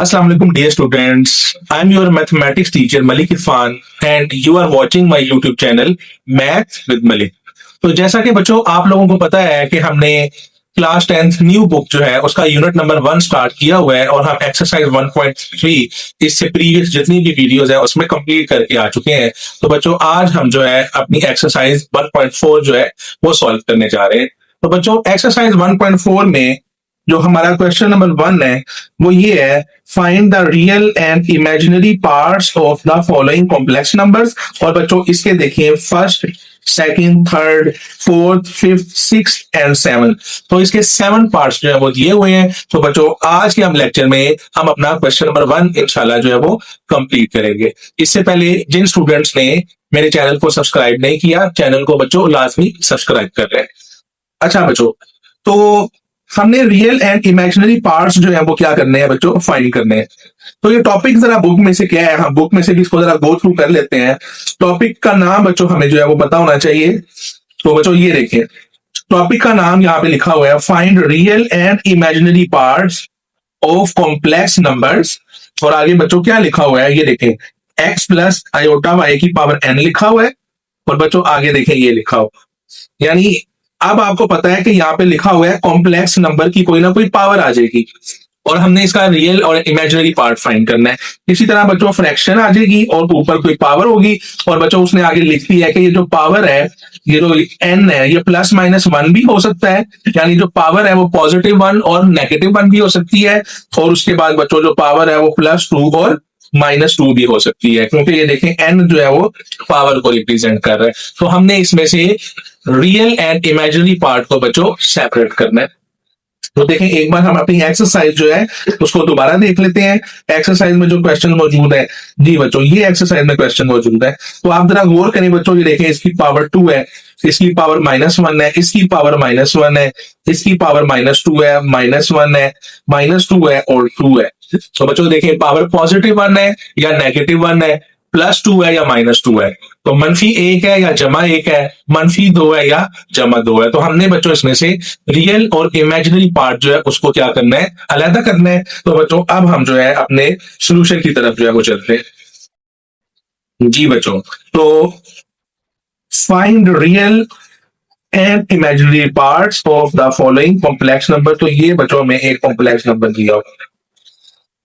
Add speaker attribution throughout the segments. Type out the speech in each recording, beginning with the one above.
Speaker 1: Assalamu alaikum dear students. I'm your mathematics teacher Malik Irfan and you are watching my YouTube channel Math with Malik. तो जैसा कि बच्चों आप लोगों को पता है कि हमने क्लास 10th न्यू बुक जो है उसका यूनिट नंबर 1 स्टार्ट किया हुआ है और हम एक्सरसाइज 1.3 इससे प्रीवियस जितनी भी वीडियोस है उसमें कंप्लीट करके आ चुके हैं। तो बच्चों आज हम जो है अपनी एक्सरसाइज 1.4 जो है वो सॉल्व करने जा रहे हैं। तो बच्चों एक्सरसाइज 1.4 में जो हमारा क्वेश्चन नंबर 1 है वो ये है, find the real and imaginary parts of the following complex numbers. और बच्चों इसके देखिए first, second, third, fourth, fifth, sixth and 7। तो इसके 7 पार्ट्स जो है वो दिए हुए हैं। तो बच्चों आज के हम लेक्चर में हम अपना क्वेश्चन नंबर 1 इंशाल्लाह जो है वो कंप्लीट करेंगे। इससे पहले जिन स्टूडेंट्स ने मेरे चैनल को सब्सक्राइब नहीं किया, चैनल को बच्चों लाजमी सब्सक्राइब कर रहे हैं। अच्छा बच्चों, तो हमने रियल एंड इमेजिनरी पार्ट्स जो है वो क्या करने हैं बच्चों, फाइंड करने हैं। तो ये टॉपिक जरा बुक में से क्या है, हम बुक में से भी इसको जरा गो थ्रू कर लेते हैं। टॉपिक का नाम बच्चों हमें जो है वो पता होना चाहिए। तो बच्चों ये देखिए, टॉपिक का नाम यहाँ पे लिखा हुआ है, find real and imaginary parts of complex numbers. और आगे बच्चों क्या लिखा हुआ है, ये देखें x प्लस आयोटा y की पावर n लिखा हुआ है। और बच्चों आगे देखें ये लिखा हुआ, यानी अब आपको पता है कि यहाँ पे लिखा हुआ है कॉम्प्लेक्स नंबर की कोई ना कोई पावर आ जाएगी और हमने इसका रियल और इमेजिनरी पार्ट फाइंड करना है। इसी तरह बच्चों फ्रैक्शन आ जाएगी और ऊपर कोई पावर होगी। और बच्चों उसने आगे लिख दिया है कि ये जो पावर है, ये जो n है, ये प्लस माइनस 1 भी हो सकता है, यानी जो पावर है वो पॉजिटिव 1 और नेगेटिव 1 भी हो सकती है। और उसके बाद बच्चों जो पावर है वो +2 और -2 भी हो सकती है, क्योंकि ये देखें n जो है वो पावर को रिप्रेजेंट कर रहा है। तो हमने इसमें से रियल एंड इमेजिनरी पार्ट को बच्चों सेपरेट करना है। तो देखें एक बार हम अपनी एक्सरसाइज जो है उसको दोबारा देख लेते हैं। एक्सरसाइज में जो क्वेश्चन मौजूद है, जी बच्चों ये एक्सरसाइज में क्वेश्चन मौजूद है। तो आप जरा गौर करें बच्चों, ये देखें इसकी पावर 2 है, इसकी पावर -1 है, इसकी पावर -1 है, इसकी पावर -2 है, -1 है, -2 है और 2 है। तो बच्चों देखें पावर पॉजिटिव 1 है या नेगेटिव 1 है, +2 है या -2 है, तो -1 है या +1 है, -2 है या +2 है। तो हमने बच्चों इसमें से रियल और इमेजिनरी पार्ट जो है उसको क्या करना है, अलग करना है। तो बच्चों अब हम जो है अपने सोल्यूशन की तरफ जो है वो चलते हैं। जी बच्चों, तो find real and imaginary parts of the following complex number. तो ये बच्चों में एक कॉम्प्लेक्स नंबर दिया हुआ है।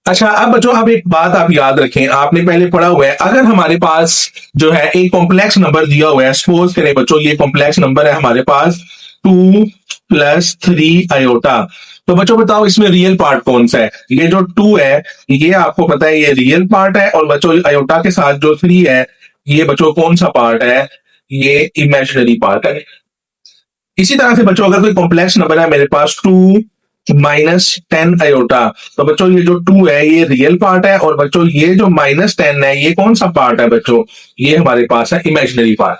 Speaker 1: अच्छा अब बच्चों अब एक बात आप याद रखें, आपने पहले पढ़ा हुआ है, अगर हमारे पास जो है एक कॉम्प्लेक्स नंबर दिया हुआ है, सपोज करें बच्चों ये कॉम्प्लेक्स नंबर है हमारे पास 2 + 3 आयोटा। तो बच्चों बताओ इसमें रियल पार्ट कौन सा है। ये जो 2 है ये आपको पता है ये रियल पार्ट है, और बच्चों आयोटा के साथ जो 3 है ये बच्चों कौन सा पार्ट है, ये इमेजिनरी पार्ट है। इसी तरह से बच्चों अगर कोई कॉम्प्लेक्स नंबर है मेरे पास 2 - 10 आयोटा, तो बच्चों ये जो 2 है ये रियल पार्ट है, और बच्चों ये जो -10 है ये कौन सा पार्ट है बच्चों, ये हमारे पास है इमेजिनरी पार्ट।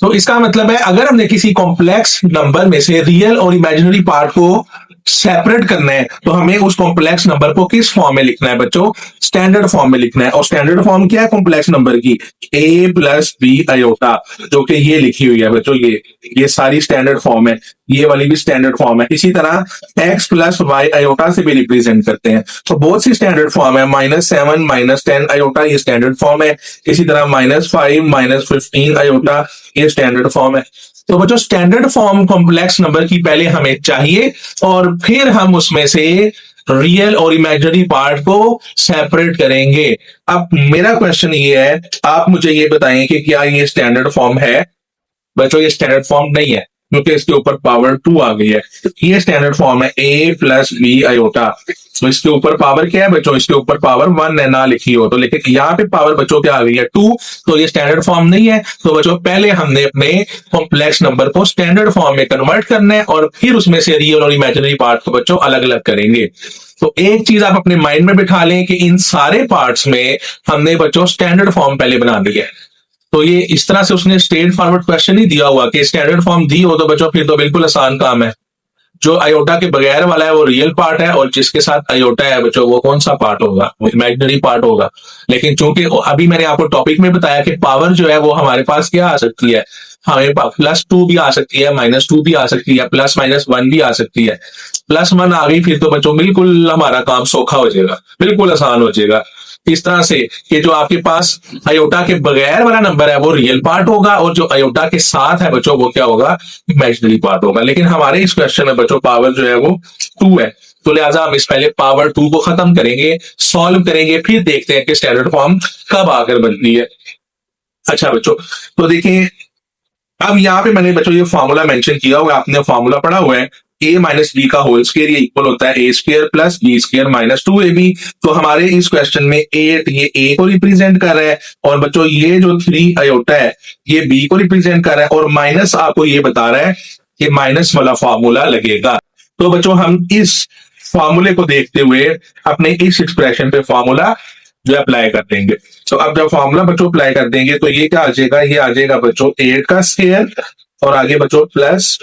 Speaker 1: तो इसका मतलब है अगर हमने किसी कॉम्प्लेक्स नंबर में से रियल और इमेजिनरी पार्ट को सेपरेट करना है तो हमें उस कॉम्प्लेक्स नंबर को किस फॉर्म में लिखना है बच्चों, स्टैंडर्ड फॉर्म में लिखना है। और स्टैंडर्ड फॉर्म क्या है कॉम्प्लेक्स नंबर की, a + b आयोटा, जो कि ये लिखी हुई है बच्चों, ये सारी स्टैंडर्ड फॉर्म है, ये वाली भी स्टैंडर्ड फॉर्म है। इसी तरह x + y आयोटा से भी रिप्रेजेंट करते हैं। तो बहुत सी स्टैंडर्ड फॉर्म है, -7 -10 आयोटा ये स्टैंडर्ड फॉर्म है। इसी तरह -5 -15 आयोटा ये स्टैंडर्ड फॉर्म है। तो बच्चों स्टैंडर्ड फॉर्म कॉम्प्लेक्स नंबर की पहले हमें चाहिए और फिर हम उसमें से रियल और इमेजिनरी पार्ट को सेपरेट करेंगे। अब मेरा क्वेश्चन ये है, आप मुझे ये बताएं कि क्या ये स्टैंडर्ड फॉर्म है। बच्चों ये स्टैंडर्ड फॉर्म नहीं है क्योंकि इसके ऊपर पावर 2 आ गई है। ये स्टैंडर्ड फॉर्म है a + b आयोटा। तो इसके ऊपर पावर क्या है बच्चों, इसके ऊपर पावर 1 है, ना लिखी हो तो, लेकिन यहाँ पे पावर बच्चों क्या आ गई है 2, तो ये स्टैंडर्ड फॉर्म नहीं है। तो बच्चों पहले हमने अपने कॉम्प्लेक्स नंबर को स्टैंडर्ड फॉर्म में कन्वर्ट करना है और फिर उसमें से रियल और इमेजिनरी पार्ट को बच्चों अलग अलग करेंगे। तो एक चीज आप अपने माइंड में बिठा लें कि इन सारे पार्ट्स में हमने बच्चों स्टैंडर्ड फॉर्म पहले बना दी है। तो ये इस तरह से उसने स्ट्रेट फॉरवर्ड क्वेश्चन ही दिया हुआ कि स्टैंडर्ड फॉर्म दी हो तो बच्चों फिर तो बिल्कुल आसान काम है। जो आयोटा के बगैर वाला है वो रियल पार्ट है, और जिसके साथ आयोटा है बच्चों वो कौन सा पार्ट होगा, वो इमेजिनरी पार्ट होगा। लेकिन चूंकि अभी मैंने आपको टॉपिक में बताया कि पावर जो है वो हमारे पास क्या आ सकती है, हमें +2 भी आ सकती है, -2 भी आ सकती है, +-1 भी आ सकती है। +1 आ गई फिर तो बच्चों बिल्कुल हमारा काम सौखा हो जाएगा, बिल्कुल आसान हो जाएगा। इस तरह से कि जो आपके पास अयोटा के बगैर वाला नंबर है वो रियल पार्ट होगा, और जो अयोटा के साथ है बच्चों वो क्या होगा, इमेजिनरी पार्ट होगा। लेकिन हमारे इस क्वेश्चन में बच्चों पावर जो है वो 2 है, तो लिहाजा हम इस पहले पावर 2 को खत्म करेंगे, सॉल्व करेंगे, फिर देखते हैं कि स्टैंडर्ड फॉर्म कब आकर बनती है। अच्छा बच्चों, तो देखिए अब यहाँ पे मैंने बच्चों ये फॉर्मूला मेंशन किया हुआ है, आपने फॉर्मूला पढ़ा हुआ है, a माइनस बी का होल स्क्वायर ये इक्वल होता है a square plus B square minus 2ab। तो हमारे इस क्वेश्चन में 8 ये a को रिप्रेजेंट कर रहा है, और बच्चों ये जो 3 अयोटा है ये b को रिप्रेजेंट कर रहा है, और माइनस आपको ये बता रहा है कि माइनस वाला फॉर्मूला लगेगा। तो बच्चों हम इस फॉर्मूले को देखते हुए अपने इस एक्सप्रेशन पे फॉर्मूला जो अप्लाई कर देंगे। तो अब जब फॉर्मूला बच्चों अप्लाई कर देंगे तो ये क्या आ जाएगा, ये आ जाएगा बच्चों 8 का स्क्वायर, और आगे बच्चों प्लस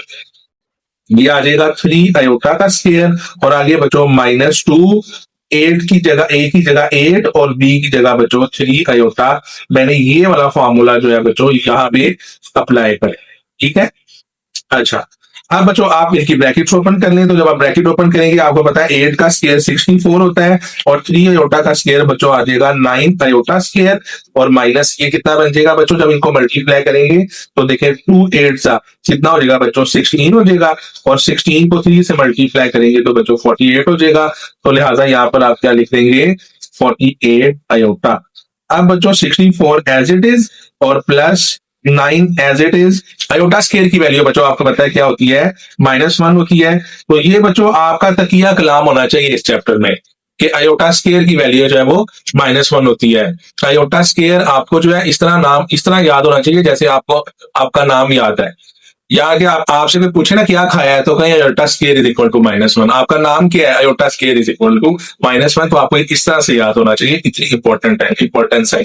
Speaker 1: ये आ जाएगा 3 अयोटा का स्क्वायर, और आगे बच्चों -2, 8 की जगह a की जगह 8 और b की जगह बच्चों 3 अयोटा। मैंने ये वाला फॉर्मूला जो है बच्चों यहाँ पे अप्लाई करें, ठीक है। अच्छा, अब बच्चों आप इनकी ब्रैकेट्स ओपन कर लें, तो जब आप ब्रैकेट ओपन करेंगे आपको पता है 8 का स्क्वायर 64 होता है, और 3 अयोटा का स्क्वायर बच्चों आ जाएगा 9 अयोटा स्क्वायर, और माइनस ये कितना बन जाएगा बच्चों, जब इनको मल्टीप्लाई करेंगे तो देखिए 2 8 सा कितना हो जाएगा बच्चों 16 हो जाएगा, और 16 को 3 से मल्टीप्लाई करेंगे तो बच्चों 48 हो जाएगा। तो लिहाजा यहाँ पर आप क्या लिख देंगे 48 अयोटा। अब बच्चों 64 एज इट इज और plus 9 as it is. Iota square की वैल्यू बच्चों आपको पता है क्या होती है, -1 होती है। तो ये बच्चों आपका तकिया कलाम होना चाहिए इस चैप्टर में कि अयोटा स्क्वायर की वैल्यू जो है वो -1 होती है। अयोटा स्क्वायर आपको जो है इस तरह याद होना चाहिए जैसे आपको आपका नाम याद है, या कि आपसे कोई पूछे ना क्या खाया है तो कहीं iota square is equal to -1। आपका नाम क्या है, iota square is equal to -1। तो आपको इस तरह से याद होना चाहिए, इतनी इंपॉर्टेंट है, इंपॉर्टेंस है।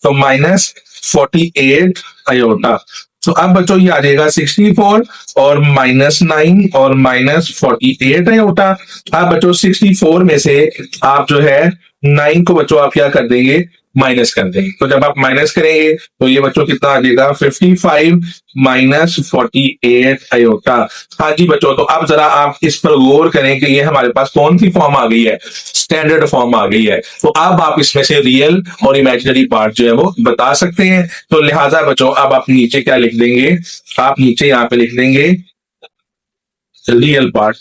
Speaker 1: तो -48 अयोटा। तो अब बच्चों ये आ जाएगा 64 और -9 और -48 अयोटा। अब बच्चों 64 में से आप जो है 9 को बच्चों आप क्या कर देंगे, माइनस कर देंगे। तो जब आप माइनस करेंगे तो ये बच्चों कितना आ जाएगा 55 -48 अयोटा। हाँ जी बच्चों, तो अब जरा आप इस पर गौर करें कि ये हमारे पास कौन सी फॉर्म आ गई है, स्टैंडर्ड फॉर्म आ गई है। तो अब आप इसमें से रियल और इमेजिनरी पार्ट जो है वो बता सकते हैं। तो लिहाजा बच्चों अब आप नीचे क्या लिख देंगे, आप नीचे यहाँ पे लिख देंगे रियल पार्ट।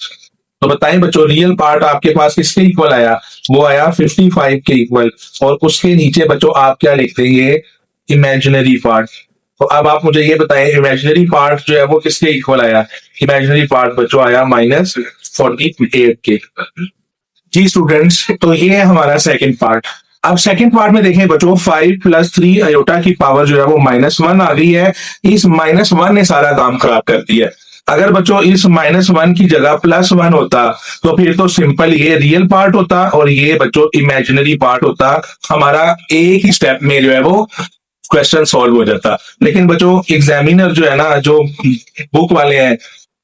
Speaker 1: तो बताएं बच्चों रियल पार्ट आपके पास किसके इक्वल आया, वो आया 55 के इक्वल, और उसके नीचे बच्चों आप क्या लिख देंगे, इमेजिनरी पार्ट। तो अब आप मुझे ये बताएं इमेजिनरी पार्ट जो है वो किसके इक्वल आया, इमेजिनरी पार्ट बच्चों आया -48 के। जी स्टूडेंट्स, तो ये है हमारा सेकंड पार्ट। अब सेकंड पार्ट में देखें बच्चों 5 + 3 अयोटा की पावर जो है वो -1 आ गई है। इस -1 ने सारा काम खराब कर दिया। अगर बच्चों इस -1 की जगह +1 होता तो फिर तो सिंपल ये रियल पार्ट होता और ये बच्चों इमेजिनरी पार्ट होता। हमारा एक ही स्टेप में जो है वो क्वेश्चन सॉल्व हो जाता। लेकिन बच्चों एग्जामिनर जो है ना, जो बुक वाले हैं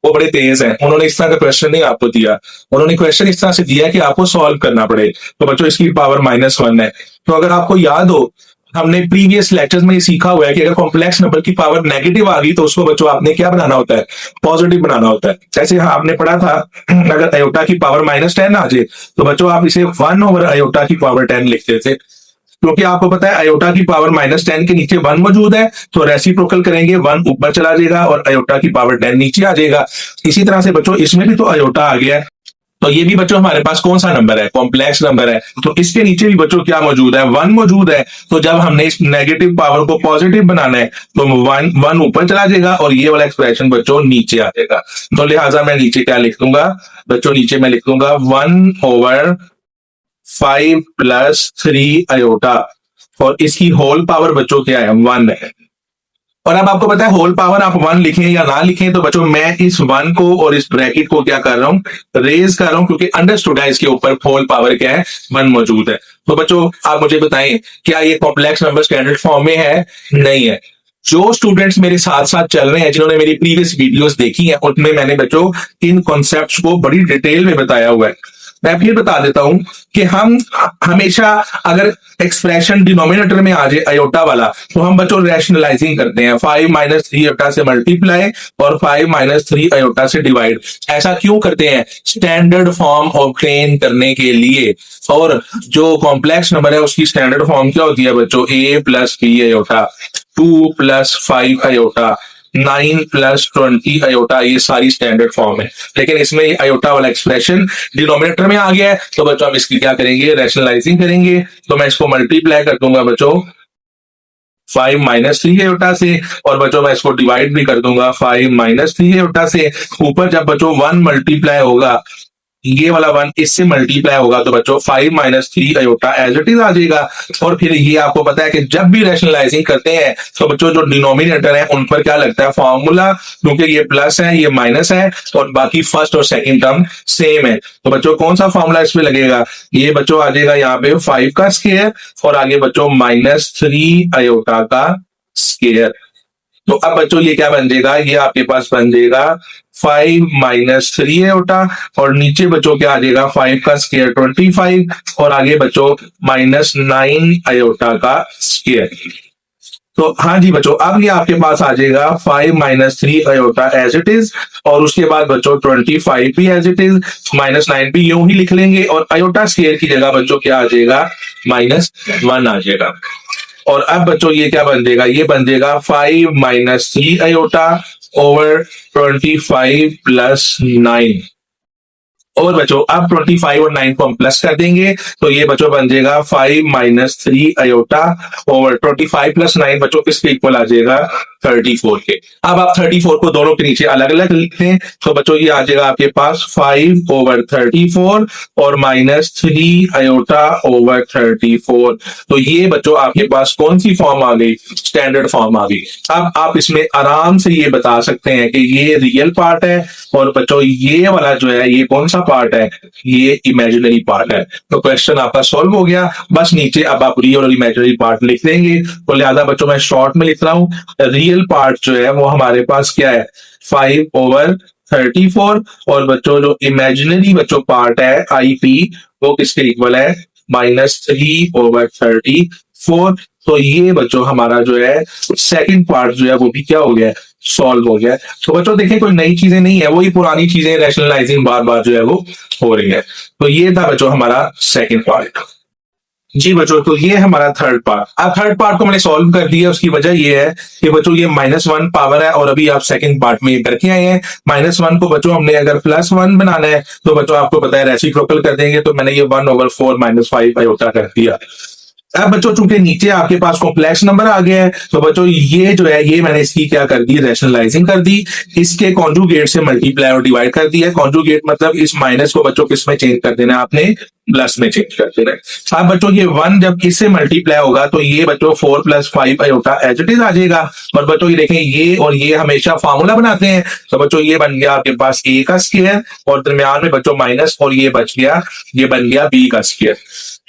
Speaker 1: वो बड़े तेज हैं, उन्होंने इस तरह का क्वेश्चन नहीं आपको दिया, उन्होंने क्वेश्चन इस तरह से दिया कि आपको सॉल्व करना पड़े। तो बच्चों इसकी पावर -1 है। तो अगर आपको याद हो, हमने प्रीवियस लेक्चर्स में ये सीखा हुआ है कि अगर कॉम्प्लेक्स नंबर की पावर नेगेटिव आ गई तो उसको बच्चों आपने क्या बनाना होता है, पॉजिटिव बनाना होता है। जैसे आपने पढ़ा था अगर अयोटा की पावर -10 आ जाए तो बच्चों आप इसे 1 ओवर अयोटा की पावर 10 लिखते थे, क्योंकि आपको पता है अयोटा की पावर -10 के नीचे 1 मौजूद है, तो रेसिप्रोकल करेंगे 1 ऊपर चला जाएगा और अयोटा की पावर 10 नीचे आ जाएगा। इसी तरह से बच्चों इसमें भी तो अयोटा आ गया है, तो ये भी बच्चों हमारे पास कौन सा नंबर है, कॉम्प्लेक्स नंबर है। तो इसके नीचे भी बच्चों क्या मौजूद है, 1 मौजूद है। तो जब हमने इस नेगेटिव पावर को पॉजिटिव बनाना है तो 1 ऊपर चला जाएगा और ये वाला एक्सप्रेशन बच्चों नीचे आ जाएगा। तो लिहाजा मैं नीचे क्या लिख दूंगा बच्चों, नीचे मैं लिख दूंगा 1/5 + 3 अयोटा, और इसकी होल पावर बच्चों क्या है, 1 है। और अब आपको पता है होल पावर आप 1 लिखें या ना लिखें, तो बच्चों मैं इस 1 को और इस ब्रैकेट को क्या कर रहा हूं, रेज कर रहा हूं, क्योंकि अंडरस्टूड है इसके ऊपर होल पावर क्या है, 1 मौजूद है। तो बच्चों आप मुझे बताएं क्या ये कॉम्प्लेक्स नंबर स्टैंडर्ड फॉर्म में है, नहीं है। जो स्टूडेंट्स मेरे साथ साथ चल रहे हैं, जिन्होंने मेरी प्रीवियस वीडियोस देखी हैं, उनमें मैंने बच्चों इन कॉन्सेप्ट्स को बड़ी डिटेल में बताया हुआ है। मैं फिर बता देता हूं कि हम हमेशा अगर एक्सप्रेशन डिनोमिनेटर में आ जाए अयोटा वाला, तो हम बच्चों रैशनलाइजिंग करते हैं, 5 माइनस 3 अयोटा से मल्टीप्लाई और 5 माइनस 3 अयोटा से डिवाइड। ऐसा क्यों करते हैं? स्टैंडर्ड फॉर्म ऑब्टेन करने के लिए। और जो कॉम्प्लेक्स नंबर है उसकी स्टैंडर्ड फॉर्म क्या होती है बच्चों? a plus B iota, 2 plus 5 iota, 9 plus 20 iota, ये सारी स्टैंडर्ड फॉर्म है। लेकिन इसमें ये अयोटा वाला एक्सप्रेशन डिनोमिनेटर में आ गया है, तो बच्चों हम इसकी क्या करेंगे? रैशनलाइजिंग करेंगे। तो मैं इसको मल्टीप्लाई कर दूंगा बच्चों 5 माइनस 3 अयोटा से, और बच्चों मैं इसको डिवाइड भी कर दूंगा 5 माइनस 3 अयोटा से। ऊपर जब बच्चों 1 मल्टीप्लाई होगा, ये वाला 1 इससे मल्टीप्लाई होगा, तो बच्चों 5 minus 3 iota as it is आ जाएगा। और फिर ये आपको पता है कि जब भी रैशनलाइजिंग करते हैं तो बच्चों जो डिनोमिनेटर है उन पर क्या लगता है? फॉर्मूला, क्योंकि ये प्लस है ये माइनस है और बाकी फर्स्ट और सेकंड टर्म सेम है। तो बच्चों कौन सा फॉर्मूला इसमें लगेगा? ये बच्चों आ जाएगा यहाँ पे 5 का स्क्वायर और आगे बच्चों माइनस 3 अयोटा का स्क्वायर। तो अब बच्चों ये क्या बन जाएगा? ये आपके पास बन जाएगा 5 माइनस 3 अयोटा, और नीचे बच्चों क्या आ जाएगा? 5 का स्क्वायर 25 और आगे बच्चों माइनस 9 अयोटा का स्क्वायर। तो हाँ जी बच्चों, अब ये आपके पास आ जाएगा 5 minus 3 iota as it is, और उसके बाद बच्चों 25 भी एज इट इज, माइनस 9 भी यूं ही लिख लेंगे, और अयोटा स्क्वायर की जगह बच्चों क्या आ जाएगा? -1 आ जाएगा। और अब बच्चों ये क्या बन जाएगा? ये बन जाएगा 5 माइनस 3 अयोटा ओवर 25 प्लस 9। और बच्चों अब 25 और 9 को हम प्लस कर देंगे, तो ये बच्चों बन जाएगा 5 माइनस 3 अयोटा ओवर 25 प्लस 9 बच्चों किसके इक्वल आ जाएगा? 34 के। अब आप 34 को दोनों के नीचे अलग अलग लिखते हैं, तो बच्चों ये आ जाएगा आपके पास 5 ओवर 34 और माइनस 3 अयोटा ओवर 34। तो ये बच्चों आपके पास कौन सी फॉर्म आ गई? स्टैंडर्ड फॉर्म आ गई। अब आप इसमें आराम से ये बता सकते हैं कि ये रियल पार्ट है, और बच्चों ये वाला जो है ये कौन सा पार्ट है? ये इमेजिनरी पार्ट है। तो क्वेश्चन आपका सॉल्व हो गया। बस नीचे अब आप रियल और इमेजिनरी पार्ट लिख देंगे। तो लिहाजा बच्चों मैं शॉर्ट में लिख रहा हूं, रियल पार्ट जो है वो हमारे पास क्या है? 5 ओवर 34, और बच्चों जो इमेजिनरी बच्चों पार्ट है IP वो किसके इक्वल है? -3 ओवर 34। तो ये बच्चों हमारा जो है सेकंड पार्ट जो है वो भी क्या हो गया? सॉल्व हो गया। तो बच्चों देखें कोई नई चीजें नहीं है, वही पुरानी चीजें रैशनलाइजिंग बार बार जो है वो हो रही है। तो ये था बच्चों हमारा सेकंड पार्ट। जी बच्चों, तो ये हमारा थर्ड पार्ट। अब थर्ड पार्ट को मैंने सॉल्व कर दिया। उसकी वजह ये है कि बच्चों ये -1 पावर है, और अभी आप सेकंड पार्ट में ये करके आए हैं। -1 को बच्चों हमने अगर +1 बनाना है तो बच्चों आपको पता है रेसिप्रोकल कर देंगे, तो मैंने ये 1/4 -5 अयोटा कर दिया। अब बच्चों चूंकि नीचे आपके पास कॉम्प्लेक्स नंबर आ गया है, तो बच्चों ये जो है ये मैंने इसकी क्या कर दी? रैशनलाइजिंग कर दी। इसके कॉन्जुगेट से मल्टीप्लाई और डिवाइड कर दिया। कॉन्जुगेट मतलब इस माइनस को बच्चों किस में चेंज कर देना है? आपने प्लस में चेंज कर देना है। अब बच्चों ये 1 जब इससे मल्टीप्लाई होगा तो ये बच्चों 4 + 5 अयोटा एज इट इज आ जाएगा। और बच्चों ये देखें ये और ये हमेशा फार्मूला बनाते हैं, तो बच्चों ये बन गया आपके पास a का स्क्वायर, और दरमियान में बच्चों माइनस, और ये बच गया, ये बन गया b का स्क्वायर।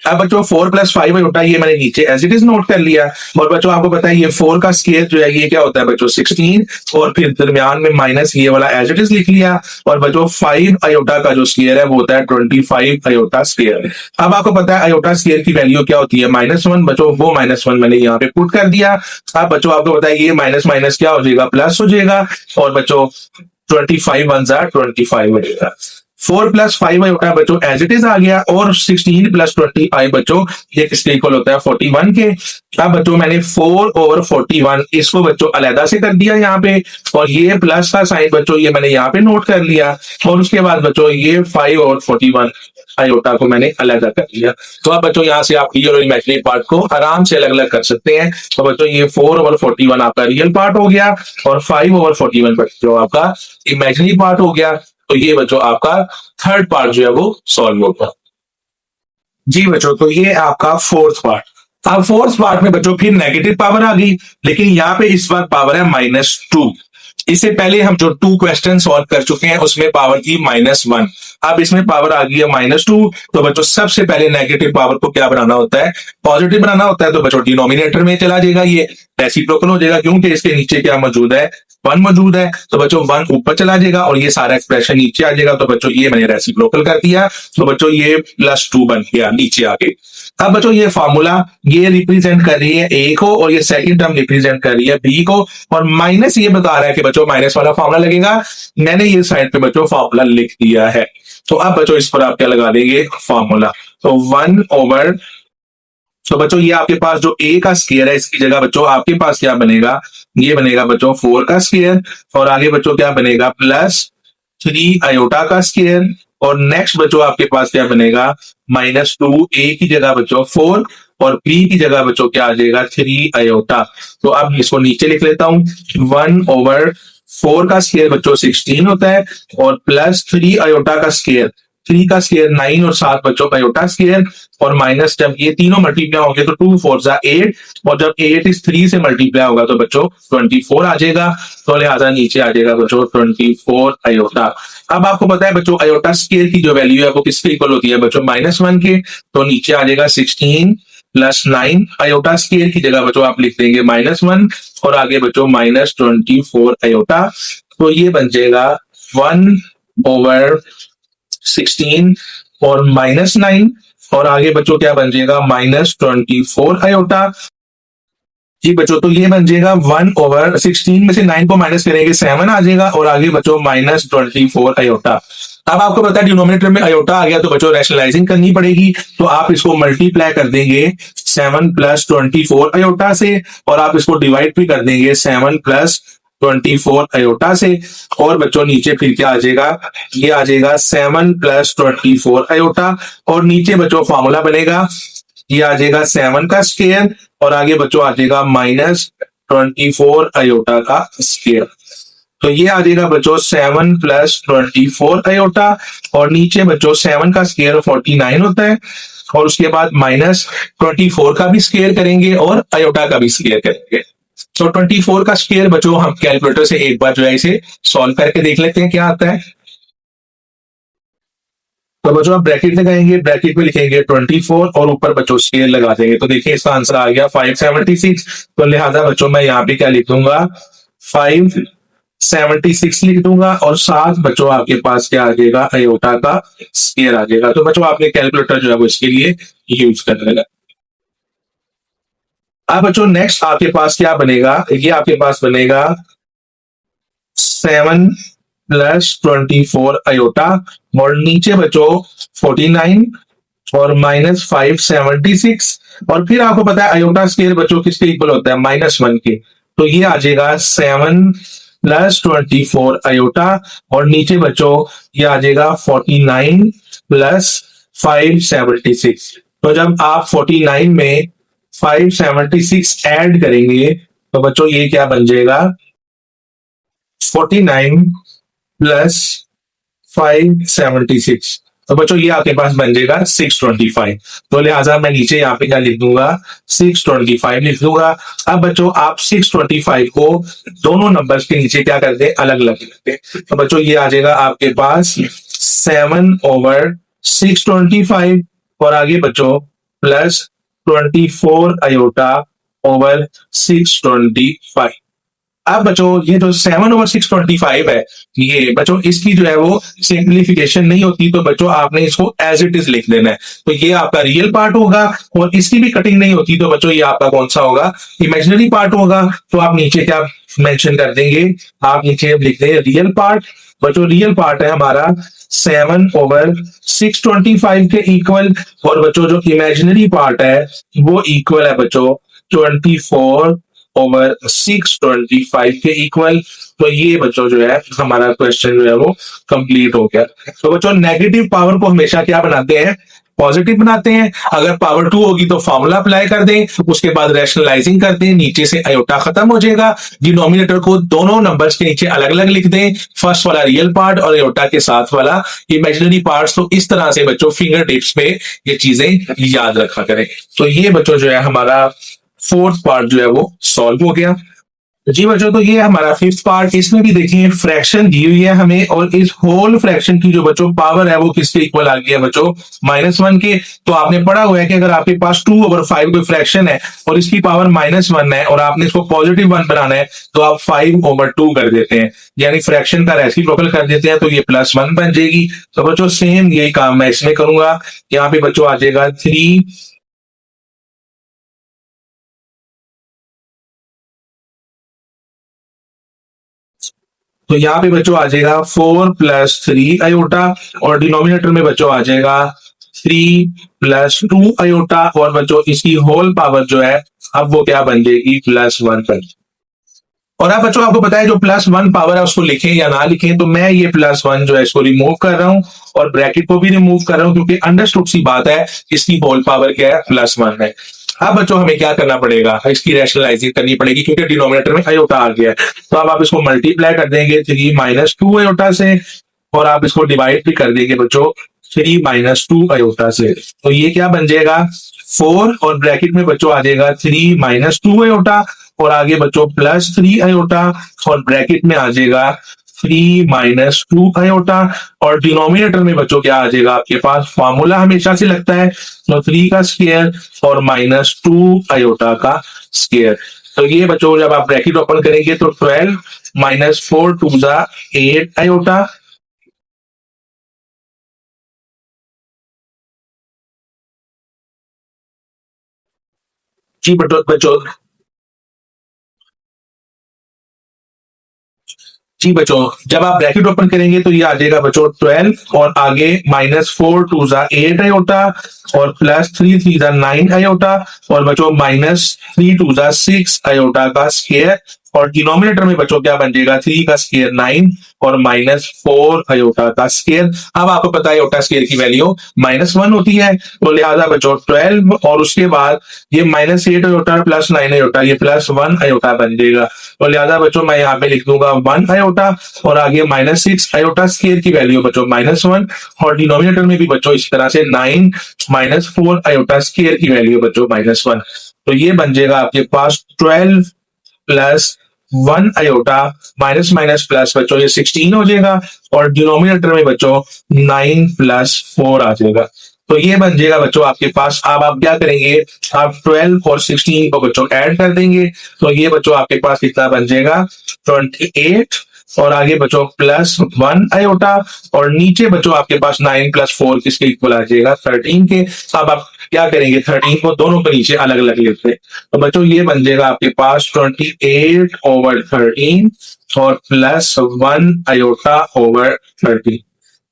Speaker 1: अब बच्चों 4 + 5 अयोटा ये मैंने नीचे एज इट इज नोट कर लिया। और बच्चों आपको पता है ये 4 का स्क्वायर जो है ये क्या होता है बच्चों? 16, और फिर दरमियान में माइनस ये वाला एज इट इज लिख लिया। और बच्चों 5 अयोटा का जो स्क्वायर है वो होता है 25 अयोटा स्क्वायर। अब आपको पता है अयोटा स्क्वायर की वैल्यू क्या होती है? -1। बच्चों वो -1 मैंने यहाँ पे पुट कर दिया। अब बच्चों आपको पता है ये माइनस माइनस क्या हो जाएगा? प्लस हो जाएगा। और बच्चों 25 × 1 = 25 हो जाएगा। 4 + 5 अयोटा बच्चों एज इट इज आ गया, और 16 + 25 बच्चों ये किसके इक्वल होता है? 41 के। अब बच्चों मैंने 4 ओवर 41 इसको बच्चों अलहदा से कर दिया यहाँ पे, और ये प्लस का साइन बच्चों ये मैंने यहाँ पे नोट कर लिया। और उसके बाद बच्चों ये 5 ओवर 41 अयोटा को मैंने अलग कर दिया। तो अब बच्चों यहाँ से आप रियल और इमेजिनरी पार्ट को आराम से अलग अलग कर सकते हैं। तो बच्चों ये 4 ओवर 41 आपका रियल पार्ट हो गया, और 5 ओवर 41 बच्चों आपका इमेजिनरी पार्ट हो गया। तो ये बच्चों आपका थर्ड पार्ट जो है वो सॉल्व होगा। जी बच्चों, तो ये आपका फोर्थ पार्ट। अब फोर्थ पार्ट में बच्चों फिर नेगेटिव पावर आ गई, लेकिन यहाँ पे इस बार पावर है -2। इससे पहले हम जो 2 क्वेश्चन सॉल्व कर चुके हैं उसमें पावर थी -1। अब इसमें पावर आ गई है -2। तो बच्चों सबसे पहले नेगेटिव पावर को क्या बनाना होता है, पॉजिटिव बनाना होता है। तो बच्चों डिनोमिनेटर में चला जाएगा, ये रेसिप्रोकल हो जाएगा क्योंकि इसके नीचे क्या मौजूद है, 1 मौजूद है। तो बच्चों 1 ऊपर चला जाएगा और ये सारा एक्सप्रेशन नीचे आ जाएगा। तो बच्चों ये मैंने रेसिप्रोकल कर दिया, तो बच्चों ये +2 बन गया नीचे आके। अब बच्चों ये फॉर्मूला ये रिप्रेजेंट कर रही है ए को और ये सेकंड टर्म रिप्रेजेंट कर रही है बी को, और माइनस ये बता रहा है कि बच्चों माइनस वाला फॉर्मूला लगेगा। मैंने ये साइड पे बच्चों फॉर्मूला लिख दिया है। तो अब बच्चों इस पर आप क्या लगा देंगे, फॉर्मूला। तो 1/, तो बच्चों ये आपके पास जो ए का स्क्वायर है इसकी जगह बच्चों आपके पास क्या बनेगा, ये बनेगा बच्चों 4 का स्क्वायर, और आगे बच्चों क्या बनेगा +3 आयोटा का स्क्वायर, और नेक्स्ट बच्चों आपके पास क्या बनेगा -2, ए की जगह बच्चों 4 और बी की जगह बच्चों क्या आ जाएगा 3 आयोटा। तो अब इसको नीचे लिख लेता हूं, 1/4 का स्क्वायर बच्चों 16 होता है, और +3 आयोटा का स्क्वायर, 3 का स्क्वायर 9 और 7 बच्चों का आयोटा स्क्वायर, और माइनस जब ये तीनों मल्टीप्लाई होंगे तो 2 4 जा 8, और जब 8 इस 3 से मल्टीप्लाई होगा तो बच्चों 24 आ जाएगा। तो लिहाजा नीचे आ जाएगा बच्चों 24 आयोटा। अब आपको पता है बच्चों आयोटा स्क्वायर की जो वैल्यू है वो किसके इक्वल होती है बच्चों, -1 के। तो नीचे आ जाएगा 16 + 9 आयोटा स्क्वायर की जगह बच्चों आप लिख देंगे -1, और आगे बच्चों -24 आयोटा। तो ये बन जाएगा 1/16 और -9, और आगे बच्चों क्या बन जाएगा -24 आयोटा। जी बच्चों तो ये बन जाएगा 1/16 में से 9 को माइनस करेंगे 7 आ जाएगा, और आगे बच्चों -24 आयोटा। अब आपको पता है डिनोमिनेटर में आयोटा आ गया तो बच्चों रैशनलाइजिंग करनी पड़ेगी। तो आप इसको मल्टीप्लाई कर देंगे 7 + 24 आयोटा से, और आप इसको डिवाइड भी कर देंगे 7 + 24 आयोटा से, और बच्चों नीचे फिर क्या आ जाएगा, ये आ जाएगा 7 + 24 आयोटा, और नीचे बच्चों फॉर्मूला बनेगा, ये आ जाएगा 7 का स्क्वायर, और आगे बच्चों आ जाएगा -24 आयोटा का स्क्वायर। तो ये आ जाएगा बच्चों 7 + 24 आयोटा, और नीचे बच्चों 7 का स्क्वायर 49 होता है, और उसके बाद -24 का भी स्क्वायर करेंगे और आयोटा का भी स्क्वायर करेंगे। तो 24 का स्क्वायर बच्चों हम कैलकुलेटर से एक बार जो है इसे सॉल्व करके देख लेते हैं क्या आता है। तो बच्चों आप ब्रैकेट लगाएंगे, ब्रैकेट में लिखेंगे 24 और ऊपर बच्चों स्क्वायर लगा देंगे। तो देखिए इसका आंसर आ गया 576। तो लिहाजा बच्चों मैं यहाँ पे क्या लिख दूंगा, 576 लिख दूंगा, और साथ बच्चों आपके पास क्या आ जाएगा, आयोटा का स्क्वायर आ जाएगा। तो बच्चों आपने कैलकुलेटर जो है वो इसके लिए यूज कर लेना। अब बच्चों नेक्स्ट आपके पास क्या बनेगा, ये आपके पास बनेगा 7 + 24 आयोटा, और नीचे बच्चों 49 और -576, और फिर आपको पता है आयोटा स्क्वायर बच्चों किसके इक्वल होता है, -1 के। तो ये आ जाएगा 7 + 24 आयोटा, और नीचे बच्चों ये आ जाएगा 49 + 576। तो जब आप 49 में 576 ऐड करेंगे तो बच्चों ये क्या बन जाएगा, 49 + 576। तो बच्चों ये आपके पास बन जाएगा 625। तो लिहाजा मैं नीचे यहाँ पे क्या लिख दूंगा, 625 लिख दूंगा। अब बच्चों आप 625 को दोनों नंबर्स के नीचे क्या कर दे, अलग अलग लिख दे। तो बच्चों ये आ जाएगा आपके पास 7/625, और आगे बच्चों +24 आयोटा ओवर 625। अब बच्चों ये जो 7/625 है, ये बच्चों इसकी जो है वो सिंप्लीफिकेशन नहीं होती, तो बच्चों आपने इसको एज इट इज लिख देना है। तो ये आपका रियल पार्ट होगा, और इसकी भी कटिंग नहीं होती तो बच्चों ये आपका कौन सा होगा, इमेजिनरी पार्ट होगा। तो आप नीचे क्या मेंशन कर देंगे, आप नीचे लिख देंगे रियल पार्ट। बच्चों रियल पार्ट है हमारा 7/625 के इक्वल, और बच्चों जो इमेजिनरी पार्ट है वो इक्वल है बच्चों 24/625 के इक्वल। तो ये बच्चों जो है हमारा क्वेश्चन जो है वो कंप्लीट हो गया। तो बच्चों नेगेटिव पावर को हमेशा क्या बनाते हैं, पॉजिटिव बनाते हैं। अगर पावर 2 होगी तो फॉर्मूला अप्लाई कर दें, उसके बाद रैशनलाइजिंग कर दें, नीचे से आयोटा खत्म हो जाएगा। डिनोमिनेटर को दोनों नंबर्स के नीचे अलग अलग लिख दें, फर्स्ट वाला रियल पार्ट और आयोटा के साथ वाला इमेजिनरी पार्ट्स। तो इस तरह से बच्चों फिंगर टिप्स पे ये चीजें याद रखा करें। तो ये बच्चों जो है हमारा 4th पार्ट जो है वो सॉल्व हो गया। जी बच्चों, तो ये हमारा फिफ्थ पार्ट। इसमें भी देखिए फ्रैक्शन दी हुई है हमें, और इस होल फ्रैक्शन की जो बच्चों पावर है वो किसके इक्वल आ गई है बच्चों, -1 के। तो आपने पढ़ा हुआ है कि अगर आपके पास 2/5 कोई फ्रैक्शन है और इसकी पावर -1 है और आपने इसको +1 बनाना है, तो आप 5/2 कर देते हैं, यानी फ्रैक्शन का रेसिप्रोकल कर देते हैं, तो ये +1 बन जाएगी। तो बच्चों सेम यही काम मैं इसमें करूंगा। यहाँ पे बच्चों आ जाएगा 3, तो यहाँ पे बच्चों आ जाएगा 4 + 3 आयोटा, और डिनोमिनेटर में बच्चों आ जाएगा 3 + 2 आयोटा, और बच्चों इसकी होल पावर जो है अब वो क्या बन जाएगी, +1 बन। और अब बच्चों आपको पता है जो +1 पावर है उसको लिखें या ना लिखें, तो मैं ये +1 जो है इसको रिमूव कर रहा हूं और ब्रैकेट को भी रिमूव कर रहा हूं, क्योंकि अंडरस्टूड सी बात है इसकी होल पावर क्या है, +1 है। अब बच्चों हमें क्या करना पड़ेगा, इसकी रैशनलाइजिंग करनी पड़ेगी, क्योंकि डिनोमिनेटर में आयोटा आ गया है। तो अब आप इसको मल्टीप्लाई कर देंगे 3 - 2 आयोटा से, और आप इसको डिवाइड भी कर देंगे बच्चों 3 - 2 आयोटा से। तो ये क्या बन जाएगा, 4, और ब्रैकेट में बच्चों आ जाएगा 3 - 2 आयोटा, और आगे बच्चों +3 आयोटा, और ब्रैकेट में आ जाएगा 3 - 2 आयोटा, और डिनोमिनेटर में बच्चों क्या आ जाएगा, आपके पास फॉर्मूला हमेशा से लगता है, तो 3 का स्क्वायर और -2 आयोटा का स्क्वायर। तो ये बच्चों जब आप ब्रैकेट ओपन करेंगे तो 12 -4 2 8 आयोटा। जी बच्चों बच्चों जी बच्चों, जब आप ब्रैकेट ओपन करेंगे तो ये आ जाएगा बच्चों 12, और आगे -4 2 8 आयोटा, और +3 3 9 आयोटा, और बच्चों -3 2 6 आयोटा का स्क्वायर, और डिनोमिनेटर में बच्चों क्या बन जाएगा, 3 का स्क्वायर 9, और -4 आयोटा का स्क्वायर। अब आपको पता है आयोटा स्क्वायर की वैल्यू -1 होती है, तो लिहाजा बच्चों 12, और उसके बाद ये -8 आयोटा +9 आयोटा, ये +1 आयोटा बन जाएगा। तो लिहाजा बच्चों मैं यहाँ पे लिख दूंगा 1 आयोटा, और आगे -6 आयोटा स्क्वायर की वैल्यू बच्चों -1, और डिनोमिनेटर में भी बच्चों इस तरह से 9 -4 आयोटा स्क्वायर की वैल्यू बच्चों -1। तो ये बन जाएगा आपके पास 12 +1 आयोटा, माइनस माइनस प्लस बच्चों ये 16 हो जाएगा, और डिनोमिनेटर में बच्चों 9 +4 आ जाएगा। तो ये बन जाएगा बच्चों आपके पास। अब आप क्या करेंगे, आप 12 और 16 को बच्चों ऐड कर देंगे, तो ये बच्चों आपके पास कितना बन जाएगा, 28, और आगे बच्चों +1 आयोटा, और नीचे बच्चों आपके पास 9 +4 किसके इक्वल आ जाएगा, 13 के। अब आप क्या करेंगे, 13 को दोनों को नीचे अलग अलग लेते हैं, तो बच्चों ये बन जाएगा आपके पास 28/13 और +1 आयोटा/13।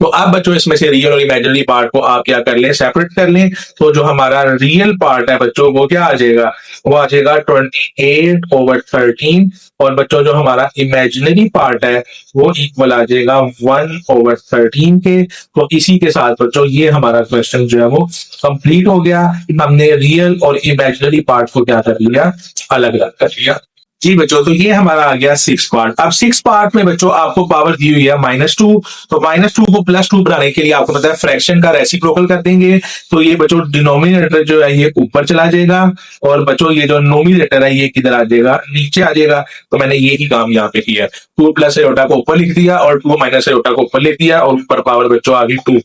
Speaker 1: तो अब बच्चों इसमें से रियल और इमेजिनरी पार्ट को आप क्या कर लें, सेपरेट कर लें। तो जो हमारा रियल पार्ट है बच्चों वो क्या आ जाएगा, वो आ जाएगा 28/13, और बच्चों जो हमारा इमेजिनरी पार्ट है वो इक्वल आ जाएगा 1/13 के। तो इसी के साथ बच्चों ये हमारा क्वेश्चन जो है वो कंप्लीट हो गया। हमने रियल और इमेजिनरी पार्ट को क्या कर लिया, अलग अलग कर लिया। जी बच्चों, तो ये हमारा आ गया 6 पार्ट। अब 6 पार्ट में बच्चों आपको पावर दी हुई है -2, तो -2 को +2 बनाने के लिए आपको पता है फ्रैक्शन का रेसिप्रोकल कर देंगे, तो ये बच्चों डिनोमिनेटर जो है ये ऊपर चला जाएगा, और बच्चों ये जो नोमिनेटर है ये किधर आ जाएगा, नीचे आ जाएगा। तो मैंने ये ही काम यहाँ पे किया, 2 + आयोटा को ऊपर लिख दिया और 2 - आयोटा को ऊपर लिख दिया, और ऊपर पावर बच्चों आ गई 2।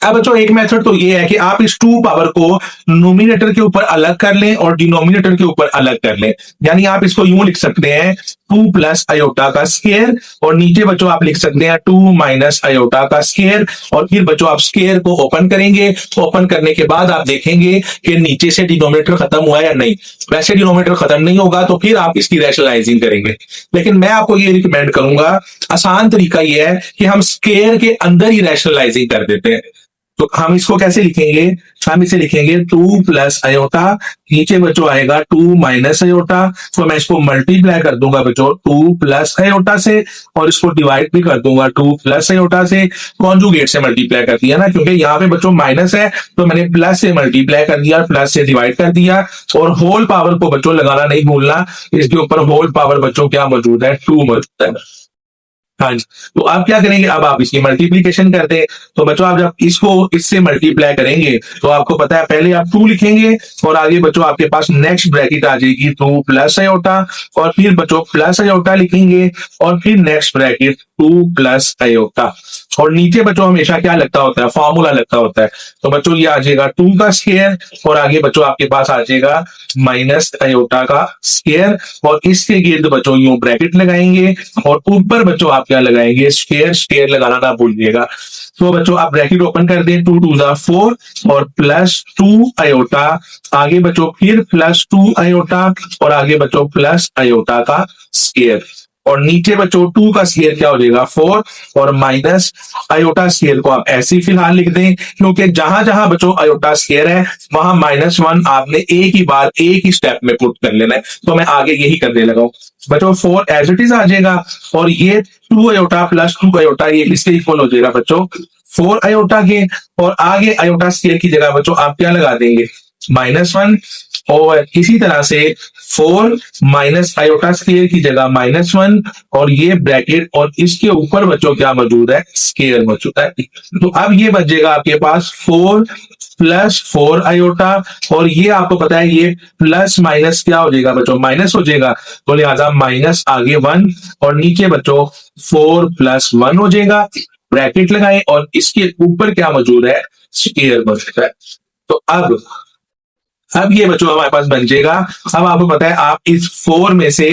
Speaker 1: अब बच्चों एक मेथड तो ये है कि आप इस 2 पावर को नोमिनेटर के ऊपर अलग कर लें और डिनोमिनेटर के ऊपर अलग कर लें। यानी आप इसको यूं लिख सकते हैं 2 + आयोटा का स्क्वायर, और नीचे बच्चों आप लिख सकते हैं 2 - आयोटा का स्क्वायर, और फिर बच्चों आप स्क्वायर को ओपन करेंगे। ओपन करने के बाद आप देखेंगे कि नीचे से डिनोमिनेटर खत्म हुआ या नहीं। वैसे डिनोमिनेटर खत्म नहीं होगा तो फिर आप इसकी रैशनलाइजिंग करेंगे, लेकिन मैं आपको ये रिकमेंड करूंगा, आसान तरीका ये है कि हम स्क्वायर के अंदर ही रैशनलाइजिंग कर देते हैं। तो हम इसको कैसे लिखेंगे, हम इसे लिखेंगे 2 + आयोटा, नीचे बच्चों आएगा 2 - आयोटा, तो मैं इसको मल्टीप्लाई कर दूंगा बच्चों 2 + आयोटा से, और इसको डिवाइड भी कर दूंगा 2 + आयोटा से। कॉन्जुगेट से मल्टीप्लाई कर दिया ना, क्योंकि यहाँ पे बच्चों माइनस है, तो मैंने प्लस से मल्टीप्लाई कर दिया, प्लस से डिवाइड कर दिया, और होल पावर को बच्चों लगाना नहीं भूलना, इसके ऊपर होल पावर बच्चों क्या मौजूद है, 2 मौजूद है। हाँ जी। तो आप क्या करेंगे, अब आप इसकी मल्टीप्लीकेशन कर दें। तो बच्चों आप जब इसको इससे मल्टीप्लाई करेंगे तो आपको पता है पहले आप 2 लिखेंगे और आगे बच्चों आपके पास नेक्स्ट ब्रैकेट आ जाएगी 2 प्लस आयोटा, और फिर बच्चों प्लस आयोटा लिखेंगे और फिर नेक्स्ट ब्रैकेट 2 प्लस आयोटा, और नीचे बच्चों हमेशा क्या लगता होता है, फॉर्मूला लगता होता है। तो बच्चों ये आ जाएगा 2 का स्क्वायर और आगे बच्चों आपके पास आ जाएगा माइनस आयोटा का स्क्वायर, और इसके गिर्द बच्चों यूं ब्रैकेट लगाएंगे और ऊपर बच्चों आप क्या लगाएंगे, स्क्वायर, स्क्वायर लगाना ना भूलिएगा। तो बच्चों आप ब्रैकेट ओपन कर दें, 2 2 4 और प्लस 2 आयोटा, आगे बच्चों फिर प्लस 2 आयोटा और आगे बच्चों प्लस आयोटा का स्क्वायर, और नीचे बच्चों 2 का स्क्वायर क्या हो जाएगा 4 और माइनस आयोटा स्क्वायर को आप ऐसे ही फिलहाल लिख दें, क्योंकि जहां जहां बच्चों आयोटा स्क्वायर है वहां -1 आपने एक ही बार एक ही स्टेप में पुट कर लेना है। तो मैं आगे यही करने लगा हूं बच्चों, 4 एज इट इज आ जाएगा और ये 2 आयोटा प्लस 2 आयोटा ये इसके इक्वल हो जाएगा बच्चों 4 आयोटा के, और आगे आयोटा स्क्वायर की जगह बच्चों आप क्या लगा देंगे -1, और इसी तरह से 4 माइनस आयोटा स्क्वायर की जगह -1, और ये ब्रैकेट और इसके ऊपर बच्चों क्या मौजूद है, स्क्वायर मौजूद है। तो अब ये बचेगा आपके पास 4 प्लस 4 आयोटा, और ये आपको पता है ये प्लस माइनस क्या हो जाएगा बच्चों, माइनस हो जाएगा, तो लिहाजा माइनस आगे 1 और नीचे बच्चों 4 प्लस 1 हो जाएगा, ब्रैकेट लगाएं और इसके ऊपर क्या मौजूद है, स्क्वायर मौजूद है। तो अब ये बच्चों हमारे पास बन जाएगा। अब आपको पता है आप इस 4 में से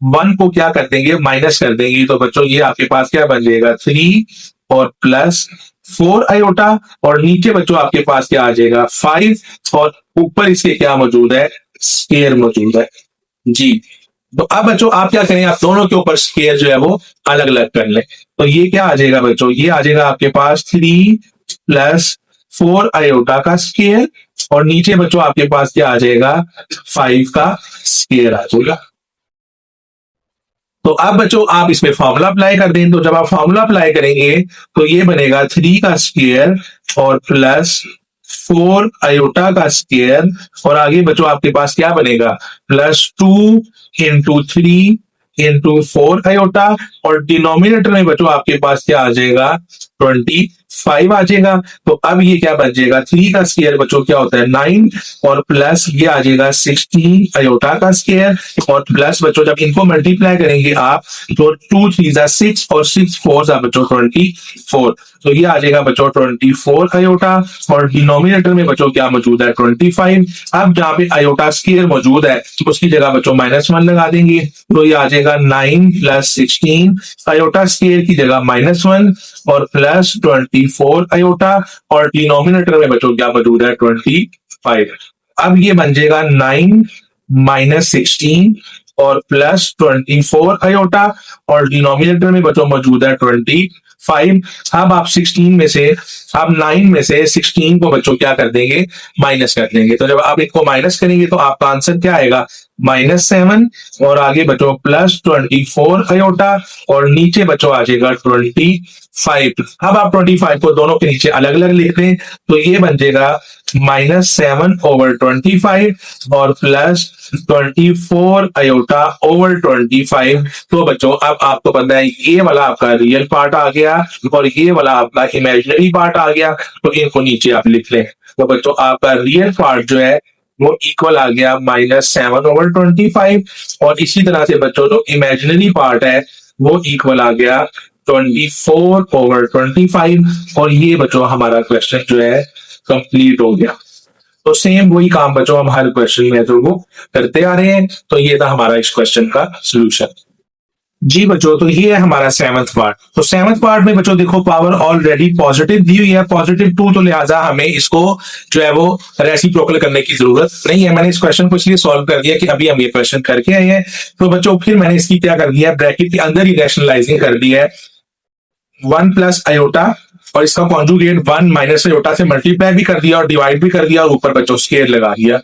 Speaker 1: 1 को क्या कर देंगे, माइनस कर देंगे, तो बच्चों ये आपके पास क्या बन जाएगा 3 और प्लस 4 आयोटा, और नीचे बच्चों आपके पास क्या आ जाएगा 5, और ऊपर इसके क्या मौजूद है, स्क्वायर मौजूद है जी। तो अब बच्चों आप क्या करें, आप दोनों के ऊपर स्क्वायर जो है वो अलग अलग कर लें। तो ये क्या आ जाएगा बच्चों, ये आ जाएगा आपके पास 3 प्लस 4 आयोटा का स्क्वायर, और नीचे बच्चों आपके पास क्या आ जाएगा 5 का स्क्वायर आ जाएगा। तो अब बच्चों आप इसमें फॉर्मूला अप्लाई कर दें, तो जब आप फॉर्मूला अप्लाई करेंगे तो ये बनेगा 3 का स्क्वायर और प्लस 4 आयोटा का स्क्वायर, और आगे बच्चों आपके पास क्या बनेगा +2 इंटू 3 इंटू 4 आयोटा, और डिनोमिनेटर में बच्चों आपके पास क्या आ जाएगा 25 आ जाएगा। तो अब ये क्या बच जाएगा, 3 का स्क्वायर बच्चों क्या होता है 9, और प्लस ये आ जाएगा 16 आयोटा का स्क्वायर, और प्लस बच्चों जब इनको मल्टीप्लाई करेंगे आप तो 2 3 6 और 6 4 बच्चों 24, तो ये आ जाएगा बच्चों 24 आयोटा, और डिनोमिनेटर में बच्चों क्या मौजूद है 25। अब जहां पे आयोटा स्क्वायर मौजूद है उसकी जगह बच्चों -1 लगा देंगे, तो ये आ जाएगा 9 प्लस 16 आयोटा स्क्वायर की जगह -1 और प्लस 24 आयोटा, और डिनोमिनेटर में बच्चों क्या मौजूद है 25। अब ये बन जाएगा 9 माइनस 16 और प्लस 24 आयोटा, और डिनोमिनेटर में बच्चों मौजूद है 25। अब आप 16 में से आप 9 में से 16 को बच्चों क्या कर देंगे, माइनस कर देंगे। तो जब आप इनको माइनस करेंगे तो आपका आंसर क्या आएगा -7, और आगे बच्चों प्लस 24 आयोटा, और नीचे बच्चों आ जाएगा 25। अब आप 25 को दोनों के नीचे अलग अलग लिख दें, तो ये बन जाएगा -7/25 और प्लस 24 आयोटा ओवर 25। तो बच्चों अब आपको पता है ये वाला आपका रियल पार्ट आ गया और ये वाला आपका इमेजिनरी पार्ट आ गया, तो इनको नीचे आप लिख लें। तो बच्चों आपका रियल पार्ट जो है वो इक्वल आ गया -7/25, और इसी तरह से बच्चों जो इमेजिनरी पार्ट है वो इक्वल आ गया 24/25, और ये बच्चों हमारा क्वेश्चन जो है कंप्लीट हो गया। तो सेम वही काम बच्चों हम हर क्वेश्चन में जो करते आ रहे हैं। तो ये था हमारा इस क्वेश्चन का सोल्यूशन जी बच्चों। तो ये है हमारा 7th पार्ट। तो 7th पार्ट में बच्चों देखो पावर ऑलरेडी पॉजिटिव दी हुई है, +2, तो लिहाजा हमें इसको जो है वो रेसिप्रोकल करने की जरूरत नहीं है। मैंने इस क्वेश्चन को इसलिए सॉल्व कर दिया कि अभी हम ये क्वेश्चन करके आए हैं। तो बच्चों फिर मैंने इसकी क्या कर दिया, ब्रैकेट के अंदर ही रैशनलाइजिंग कर दी है 1 प्लस आयोटा, और इसका कॉन्जुगेट 1 माइनस आयोटा से मल्टीप्लाई भी कर दिया और डिवाइड भी कर दिया, और ऊपर बच्चों स्क्वायर लगा दिया।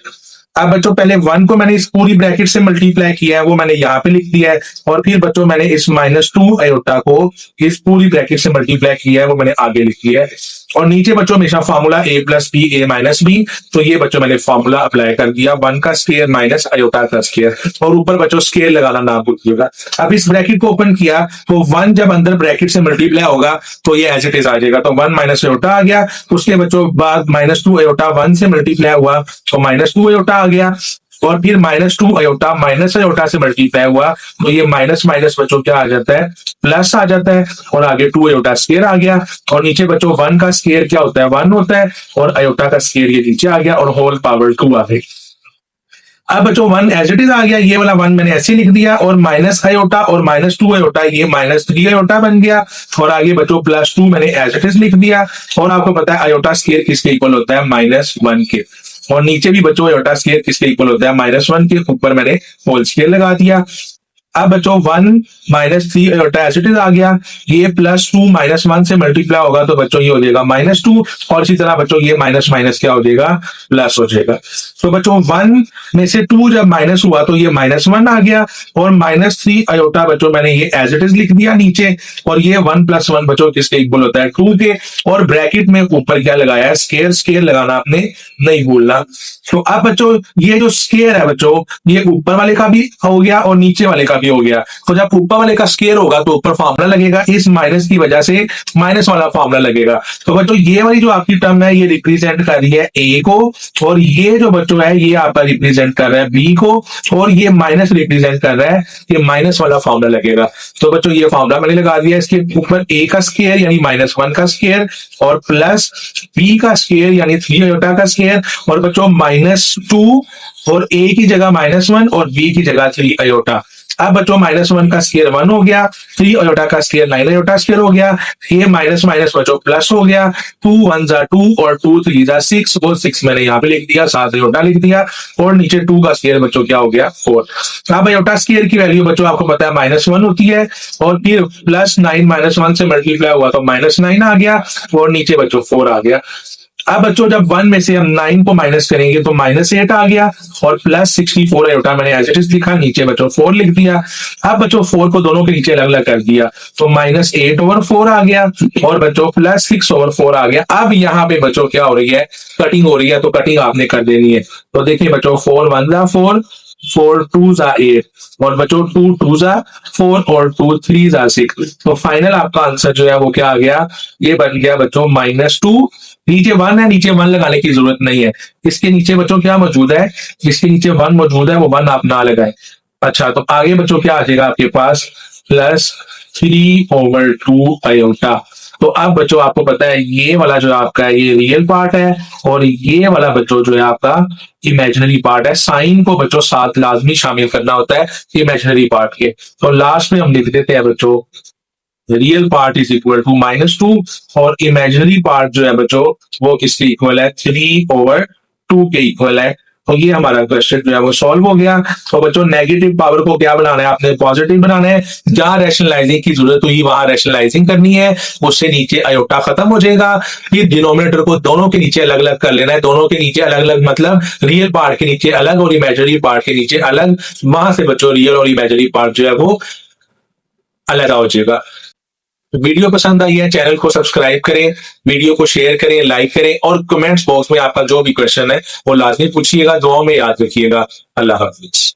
Speaker 1: अब बच्चों पहले 1 को मैंने इस पूरी ब्रैकेट से मल्टीप्लाई किया है, वो मैंने यहाँ पे लिख दिया है, और फिर बच्चों मैंने इस -2 आयोटा को इस पूरी ब्रैकेट से मल्टीप्लाई किया है, वो मैंने आगे लिख दिया है। और नीचे बच्चों हमेशा formula a plus B a minus B, तो ये बच्चों मैंने फॉर्मूला अप्लाई कर दिया, 1 का स्क्वायर माइनस आयोटा का स्क्वायर, और ऊपर बच्चों स्क्वायर लगाना ना भूलिएगा। अब इस ब्रैकेट को ओपन किया तो 1 जब अंदर ब्रैकेट से मल्टीप्लाई होगा तो ये एज इट इज आ जाएगा, तो 1 माइनस आयोटा आ गया। उसके बच्चों बाद -2 आयोटा 1 से मल्टीप्लाई हुआ तो -2 आयोटा आ गया, और फिर -2 आयोटा माइनस आयोटा से मल्टीप्लाई हुआ तो ये माइनस माइनस बच्चों क्या आ जाता है, प्लस आ जाता है, और आगे 2 आयोटा स्क्वायर आ गया, और नीचे बच्चों 1 का स्क्वायर क्या होता है, 1 होता है, और आयोटा का स्क्वायर ये नीचे आ गया, और होल पावर 2 आ गई। अब बच्चों 1 एज इट इज आ गया, ये वाला 1 मैंने ऐसे लिख दिया, और माइनस आयोटा और -2 आयोटा ये -3 आयोटा बन गया, और आगे बच्चों +2 मैंने एज इट इज लिख दिया। और आपको पता है आयोटा स्क्वायर किसके इक्वल होता है, -1 के, और नीचे भी बच्चों आयोटा स्क्वायर किसके इक्वल होता है, -1 के, ऊपर मैंने होल स्क्वायर लगा दिया। अब बच्चों 1 -3 आयोटा एज इट इज आ गया, ये +2 -1 से मल्टीप्लाई होगा तो बच्चों ये हो जाएगा -2, और इसी तरह बच्चों ये माइनस माइनस क्या हो जाएगा, प्लस हो जाएगा। तो बच्चों 1 में से 2 जब माइनस हुआ तो ये -1 आ गया, और -3 आयोटा बच्चों मैंने ये एज इट इज लिख दिया नीचे, और ये 1 + 1 बच्चों किसके इक्वल होता है, 2 के, और ब्रैकेट में ऊपर क्या लगाया है, स्क्वायर, स्क्वायर लगाना आपने नहीं भूलना। तो अब बच्चों ये जो स्क्वायर है बच्चों, ये ऊपर वाले का भी हो गया और नीचे वाले का भी हो गया, तो जब ऊपर वाले का स्क्वायर होगा तो ऊपर फॉर्मूला लगेगा, इस माइनस की वजह से माइनस वाला फॉर्मूला लगेगा। तो बच्चों ये वाली जो आपकी टर्म है ये रिप्रेजेंट कर रही है ए को, और ये जो बच्चों है ये आपका रिप्रेजेंट कर रहा है बी को, और ये माइनस रिप्रेजेंट कर रहा है, ये माइनस वाला फॉर्मूला लगेगा। तो बच्चों ये फॉर्मूला मैंने लगा दिया, इसके ऊपर ए का स्क्वायर यानी -1 का स्क्वायर, और प्लस बी का स्क्वायर यानी 3 आयोटा का स्क्वायर, और बच्चों -2, और ए की जगह -1 और बी की जगह 3 आयोटा। अब बच्चों -1 का स्क्वायर 1 हो गया, 3 आयोटा का स्क्वायर 9 आयोटा स्क्वायर हो गया, ये माइनस माइनस बच्चों प्लस हो गया, 2 1 जा 2 और 2 3 जा 6, और 6 मैंने यहाँ पे लिख दिया, 7 आयोटा लिख दिया, और नीचे 2 का स्क्वायर बच्चों क्या हो गया, 4। अब आयोटा स्क्वायर की वैल्यू बच्चों आपको पता है -1 होती है, और फिर +9 -1 से मल्टीप्लाई हुआ तो -9 आ गया, और नीचे बच्चों 4 आ गया। अब बच्चों जब 1 में से हम 9 को माइनस करेंगे तो -8 आ गया, और +64 आयोटा मैंने एज इट इज लिखा, नीचे बच्चों 4 लिख दिया। अब बच्चों 4 को दोनों के नीचे अलग अलग कर दिया तो -8/4 आ गया, और बच्चों +6/4 आ गया। अब यहाँ पे बच्चों क्या हो रही है, कटिंग हो रही है, तो कटिंग आपने कर देनी है। तो देखिए बच्चों 4 1 जा 4, 4 2 जा 8, और बच्चों 2 2 जा 4 और 2 3 जा 6, तो फाइनल आपका आंसर जो है वो क्या आ गया, ये बन गया बच्चों -2। नीचे 1 है, नीचे 1 लगाने की जरूरत नहीं है, इसके नीचे बच्चों क्या मौजूद है, इसके नीचे 1 मौजूद है, वो 1 आप ना लगाए। अच्छा, तो आगे बच्चों क्या आ जाएगा आपके पास, +3/2 आयोटा। तो अब बच्चों आपको पता है ये वाला जो आपका है ये रियल पार्ट है, और ये वाला बच्चों जो है आपका इमेजिनरी पार्ट है। साइन को बच्चों साथ लाजमी शामिल करना होता है इमेजिनरी पार्ट के। तो लास्ट में हम लिख देते हैं बच्चों real part is equal to -2, और इमेजिनरी पार्ट जो है बच्चों वो किसके इक्वल है, 3/2 के इक्वल है। तो ये हमारा क्वेश्चन जो है वो सॉल्व हो गया। तो बच्चों नेगेटिव पावर को क्या बनाना है, आपने पॉजिटिव बनाना है। जहां रैशनलाइजिंग की जरूरत हुई वहां रैशनलाइजिंग करनी है, उससे नीचे आयोटा खत्म हो जाएगा। फिर डिनोमिनेटर को दोनों के नीचे अलग अलग कर लेना है, दोनों के नीचे अलग अलग मतलब रियल पार्ट के नीचे अलग और इमेजिनरी पार्ट के नीचे अलग, वहां से बच्चों रियल और इमेजिनरी पार्ट जो है वो अलग हो जाएगा। वीडियो पसंद आई है, चैनल को सब्सक्राइब करें, वीडियो को शेयर करें, लाइक करें, और कमेंट्स बॉक्स में आपका जो भी क्वेश्चन है वो लाजमी पूछिएगा, दुआओं में याद रखिएगा। अल्लाह हाफिज।